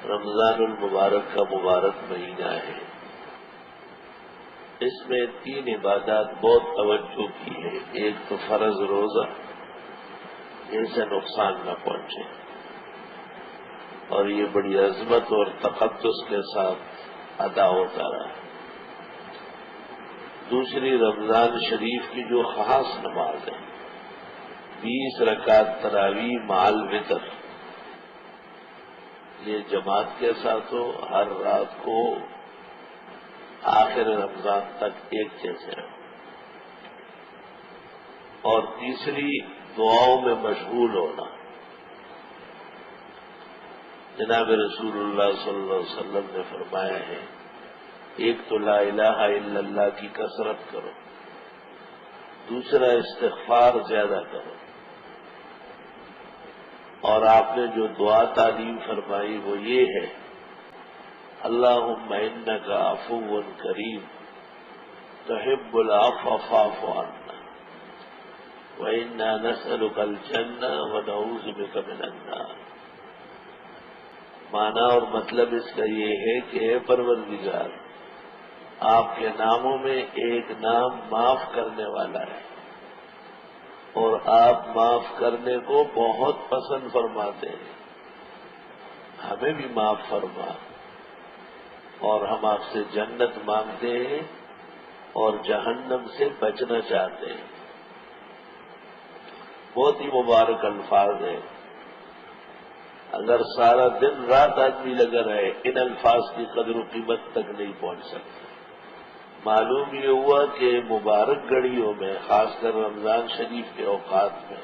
رمضان المبارک کا مبارک مہینہ ہے. اس میں 3 عبادات بہت توجہ کی ہے. ایک تو فرض روزہ، جیسے نقصان نہ پہنچے، اور یہ بڑی عظمت اور تقدس کے ساتھ ادا ہوتا رہا. دوسری رمضان شریف کی جو خاص نماز ہے، 20 رکعت تراویح مع الوتر، یہ جماعت کے ساتھ ہو، ہر رات کو آخر رمضان تک ایک جیسے ہو. اور تیسری دعاؤں میں مشغول ہونا. جناب رسول اللہ صلی اللہ علیہ وسلم نے فرمایا ہے، ایک تو لا الہ الا اللہ کی کثرت کرو، دوسرا استغفار زیادہ کرو، اور آپ نے جو دعا تعلیم فرمائی وہ یہ ہے، اللہم انک عفو کریم تحب العفو فاعف عنا وانا نسألک الجنہ ونعوذ بک من النار. معنی اور مطلب اس کا یہ ہے کہ اے پروردگار، آپ کے ناموں میں ایک نام معاف کرنے والا ہے، اور آپ معاف کرنے کو بہت پسند فرماتے ہیں. ہمیں بھی معاف فرما، اور ہم آپ سے جنت مانگتے ہیں اور جہنم سے بچنا چاہتے ہیں. بہت ہی مبارک الفاظ ہیں. اگر سارا دن رات آدمی لگا رہے، ان الفاظ کی قدر و قیمت تک نہیں پہنچ سکتا. معلوم یہ ہوا کہ مبارک گھڑیوں میں، خاص کر رمضان شریف کے اوقات میں،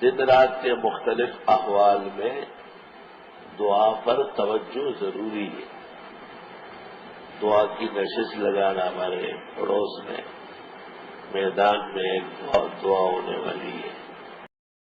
دن رات کے مختلف احوال میں دعا پر توجہ ضروری ہے. دعا کی نشست لگانا. ہمارے پڑوس میں میدان میں ایک دعا ہونے والی ہے،